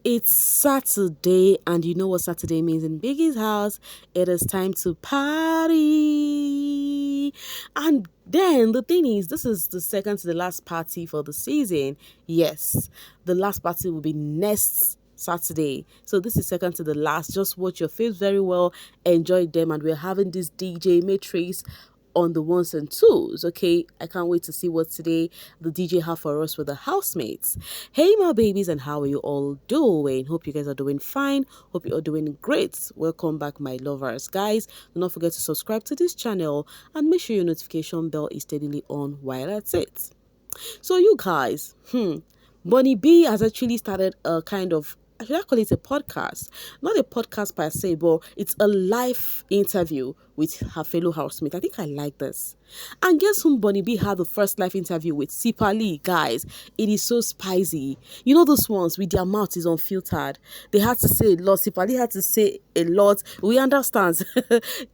It's Saturday, and you know what Saturday means in Biggie's house. It is time to party. And then the thing is, this is the second to the last party for the season. Yes, the last party will be next Saturday. So this is second to the last. Just watch your faves very well, enjoy them, and we're having this DJ Matrix on the ones and twos. Okay, I can't wait to see what today the DJ have for us with the housemates. Hey my babies, and how are you all doing? Hope you guys are doing fine. Hope you are doing great. Welcome back, my lovers. Guys, do not forget to subscribe to this channel and make sure your notification bell is steadily on while at it. So you guys, Bonny B has actually started a kind of, should I call it a podcast? Not a podcast per se, but it's a live interview with her fellow housemate. I think I like this. And guess whom Bonny B had the first live interview with? Siphesihle, guys. It is so spicy. You know those ones with their mouth is unfiltered. They had to say a lot. Siphesihle had to say a lot. We understand.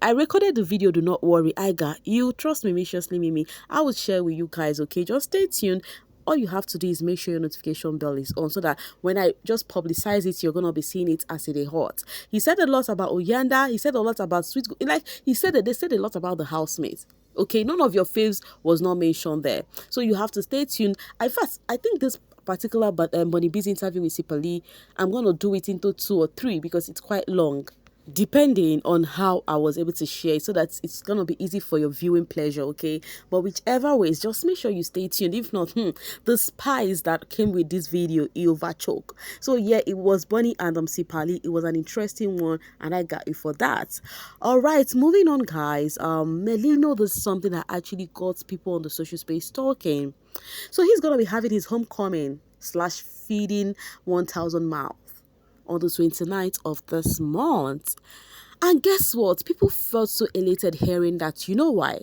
I recorded the video. Do not worry. I got you. Trust me, Mimi. I will share with you guys. Okay, just stay tuned. All you have to do is make sure your notification bell is on so that when I just publicize it, you're going to be seeing it as it is hot. He said a lot about Oyanda. He said a lot about Sweet. Like, they said a lot about the housemates. Okay, none of your faves was not mentioned there. So you have to stay tuned. I think this particular Bonny B's interview with Siphesihle, I'm going to do it into 2 or 3 because it's quite long, depending on how I was able to share it, so that it's going to be easy for your viewing pleasure, okay? But whichever ways, just make sure you stay tuned. If not, the spice that came with this video, it overchoke. So yeah, it was Bonny and Siphesihle. It was an interesting one, and I got you for that. All right, moving on, guys. Melino, this is something that actually got people on the social space talking. So he's going to be having his homecoming / feeding 1,000 mouths on the 29th of this month. And guess what? People felt so elated hearing that. You know why?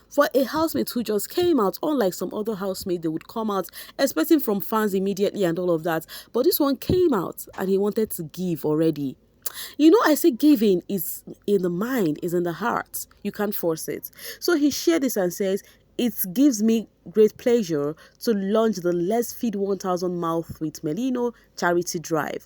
For a housemate who just came out, unlike some other housemates, they would come out expecting from fans immediately and all of that. But this one came out and he wanted to give already. You know, I say giving is in the mind, is in the heart. You can't force it. So he shared this and says, it gives me great pleasure to launch the Let's Feed 1,000 Mouth with Melino charity drive.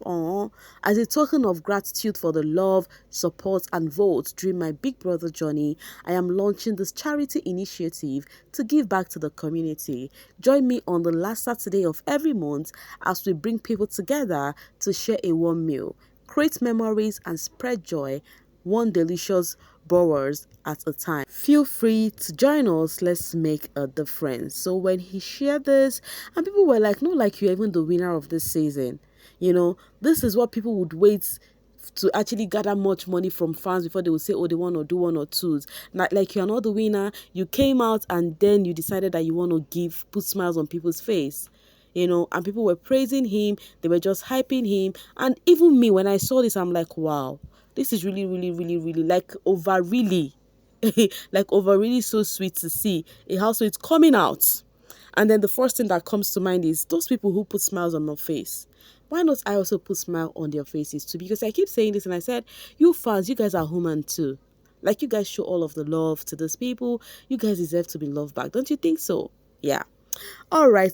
As a token of gratitude for the love, support, and votes during my big brother journey, I am launching this charity initiative to give back to the community. Join me on the last Saturday of every month as we bring people together to share a warm meal, create memories, and spread joy, one delicious borrowers at a time. Feel free to join us. Let's make a difference. So when he shared this, and people were like, no, like you're even the winner of this season. You know, this is what people would wait to actually gather much money from fans before they would say, oh, they want to do 1 or 2s. Not like you're not the winner. You came out and then you decided that you want to put smiles on people's face. You know, and people were praising him. They were just hyping him. And even me, when I saw this, I'm like, wow, this is really, really, really, really, like over really, like over really so sweet to see a housemate coming out. And then the first thing that comes to mind is those people who put smiles on my face. Why not I also put smile on their faces too? Because I keep saying this and I said, you fans, you guys are human too. Like you guys show all of the love to these people. You guys deserve to be loved back. Don't you think so? Yeah. All right.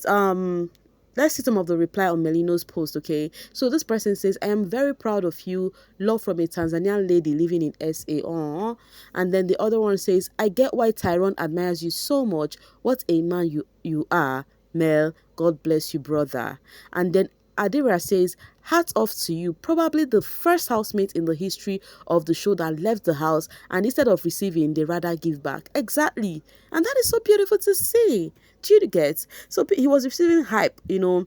Let's see some of the reply on Melino's post, okay? So this person says, I am very proud of you. Love from a Tanzanian lady living in SA. Aww. And then the other one says, I get why Tyrone admires you so much. What a man you are, Mel. God bless you, brother. And then Adira says, hats off to you. Probably the first housemate in the history of the show that left the house and instead of receiving, they rather give back. Exactly. And that is so beautiful to see. Do you get? So he was receiving hype, you know.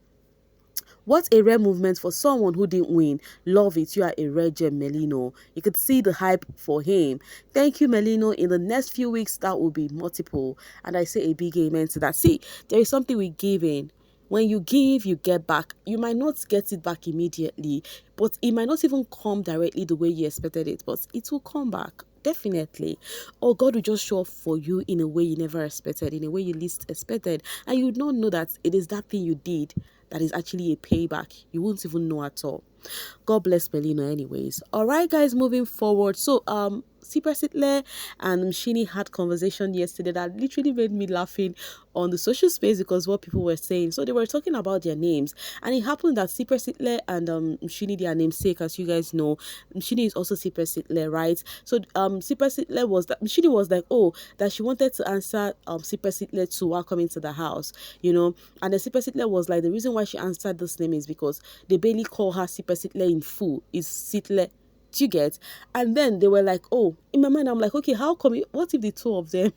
What a rare movement for someone who didn't win. Love it. You are a rare gem, Melino. You could see the hype for him. Thank you, Melino. In the next few weeks, that will be multiple. And I say a big amen to that. See, there is something we give in. When you give, you get back. You might not get it back immediately, but it might not even come directly the way you expected it, but it will come back. Definitely. Or God will just show up for you in a way you never expected, in a way you least expected. And you would not know that it is that thing you did that is actually a payback. You won't even know at all. God bless Melino anyways. All right, guys, moving forward. So, Siphesihle and Mshini had conversation yesterday that literally made me laughing on the social space because what people were saying. So they were talking about their names, and it happened that Siphesihle and Mshini, their namesake, as you guys know. Mshini is also Siphesihle, right? So Siphesihle was that Mshini was like, oh, that she wanted to answer Siphesihle to welcome into the house, you know. And the Siphesihle was like, the reason why she answered this name is because they barely call her Siphesihle in full. It's Sitle. Do you get? And then they were like, oh, in my mind, I'm like, okay, how come what if the two of them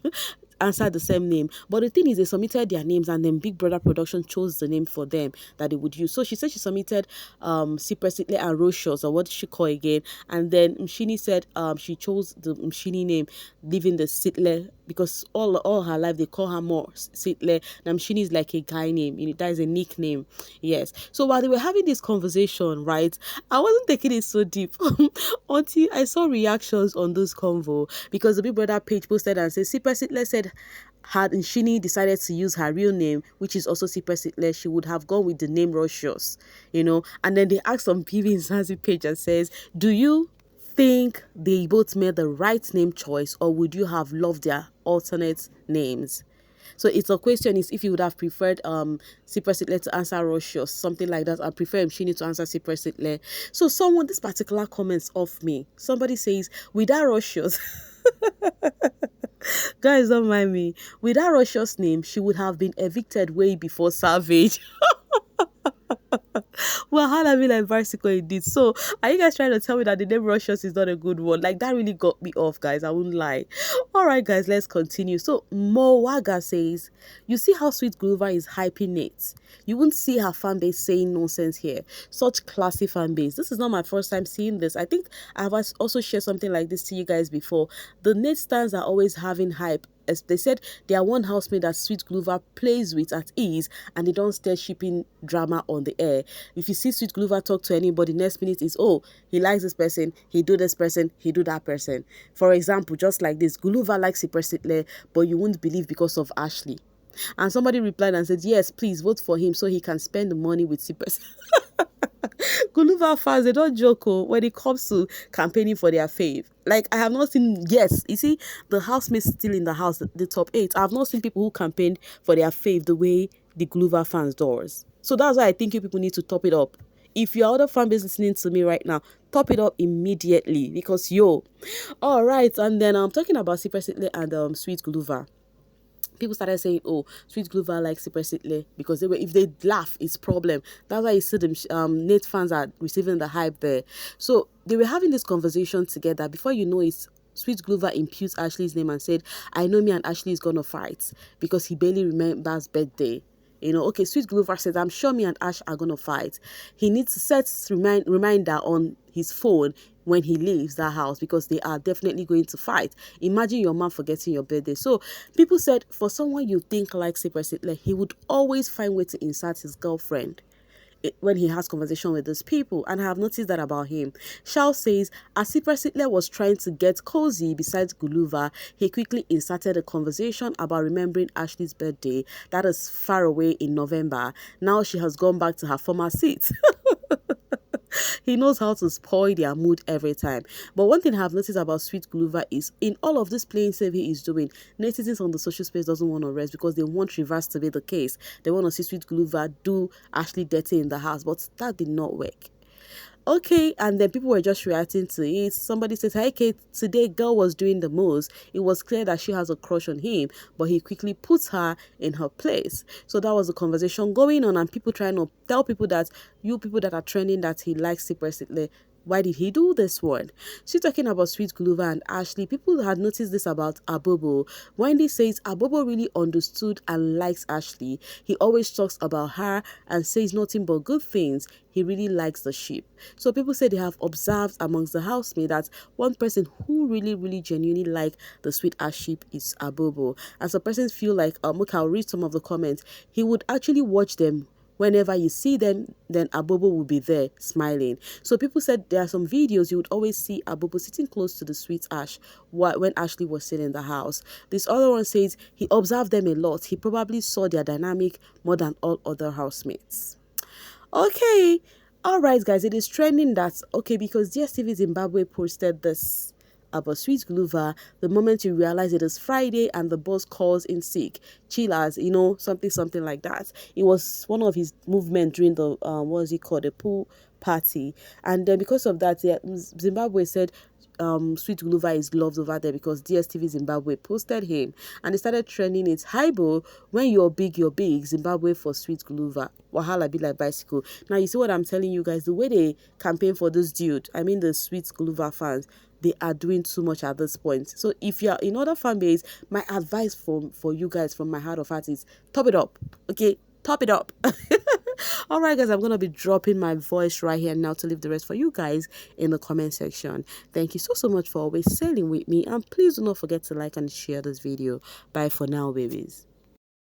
answered the same name? But the thing is, they submitted their names, and then Big Brother Production chose the name for them that they would use. So she said she submitted Siphesihle and Roshos, or what did she call again? And then Mshini said she chose the Mshini name, leaving the Sitle, because all her life they call her more Sitle. Now Mshini is like a guy name, you know, that is a nickname. Yes. So while they were having this conversation, right, I wasn't taking it so deep until I saw reactions on this convo, because the Big Brother page posted and said Siphesihle said had Nshini decided to use her real name, which is also Siphesihle, she would have gone with the name Roshos, you know. And then they asked on bbnzansi page and says, do you think they both made the right name choice, or would you have loved their alternate names? So it's a question is if you would have preferred Siphesihle to answer Roshos, something like that. I prefer Mshini to answer Siphesihle. So someone, this particular comments off me. Somebody says, without Roshos, guys, don't mind me. Without Roshos' name, she would have been evicted way before Savage. Well, how I mean like bicycle indeed. So are you guys trying to tell me that the name Russians is not a good one? Like that really got me off, guys. I won't lie. All right, guys, let's continue. So Mowaga says, you see how sweet Guluva is hyping Nate. You won't see her fan base saying nonsense here. Such classy fan base. This is not my first time seeing this. I think I have also shared something like this to you guys before. The Nate stands are always having hype. As they said, they are one housemate that Sweet Guluva plays with at ease, and they don't start shipping drama on the air. If you see Sweet Guluva talk to anybody, next minute is, oh, he likes this person, he do this person, he do that person. For example, just like this, Guluva likes Siphesihle, but you won't believe because of Ashley. And somebody replied and said, yes, please vote for him so he can spend the money with Siphesihle. Guluva fans, they don't joke when it comes to campaigning for their fave. Like, I have not seen, yes, you see, the housemates still in the house, the top 8. I have not seen people who campaigned for their fave the way the Guluva fans does. So that's why I think you people need to top it up. If you're other fan base listening to me right now, top it up immediately, because yo. All right, and then I'm talking about Siphesihle and Sweet Guluva. People started saying, oh, Sweet Guluva likes Siphesihle because if they laugh, it's problem. That's why you see them Nate fans are receiving the hype there. So they were having this conversation together. Before you know it, Sweet Guluva imputes Ashley's name and said, I know me and Ashley is gonna fight because he barely remembers birthday. You know, okay, Sweet Guluva says, I'm sure me and Ash are gonna fight. He needs to set reminder on his phone when he leaves that house because they are definitely going to fight. Imagine your mom forgetting your birthday. So people said, for someone you think like Siphesihle, he would always find way to insult his girlfriend when he has conversation with those people, and I have noticed that about him. Shao says, as Siphesihle was trying to get cozy besides Guluva, he quickly inserted a conversation about remembering Ashley's birthday that is far away in November. Now she has gone back to her former seat. He knows how to spoil their mood every time. But one thing I have noticed about Sweet Guluva is in all of this playing safe he is doing, netizens on the social space doesn't want to rest because they want reverse to be the case. They want to see Sweet Guluva do Ashley dirty in the house, but that did not work. Okay, and then people were just reacting to it. Somebody says, hey Kate, today girl was doing the most. It was clear that she has a crush on him, but he quickly puts her in her place. So that was the conversation going on, and people trying to tell people that, you people that are trending that he likes Siphesihle, why did he do this one? She's talking about Sweet Guluva and Ashley. People had noticed this about Abobo. Wendy says Abobo really understood and likes Ashley. He always talks about her and says nothing but good things. He really likes the sheep. So people say they have observed amongst the housemates that one person who really genuinely like the sweet ass sheep is Abobo. And some persons feel like, okay, I'll read some of the comments. He would actually watch them. Whenever you see them, then Abobo will be there smiling. So people said there are some videos you would always see Abobo sitting close to the sweet Ash when Ashley was sitting in the house. This other one says he observed them a lot. He probably saw their dynamic more than all other housemates. Okay. All right, guys. It is trending that, okay, because DSTV Zimbabwe posted this about Sweet Guluva, the moment you realize it is Friday and the boss calls in sick, chillers, something like that. It was one of his movement during the what is it called, the pool party, and then because of that, yeah, Zimbabwe said Sweet Guluva is loved over there because DSTV Zimbabwe posted him and they started trending it. Hybo, when you're big, Zimbabwe for Sweet Guluva. Wahala be like bicycle. Now you see what I'm telling you guys, the way they campaign for this dude, I mean the Sweet Guluva fans, they are doing too much at this point. So if you're in other fan base, my advice for you guys from my heart of hearts is top it up. Okay, top it up. All right, guys, I'm going to be dropping my voice right here now to leave the rest for you guys in the comment section. Thank you so much for always sailing with me. And please do not forget to like and share this video. Bye for now, babies.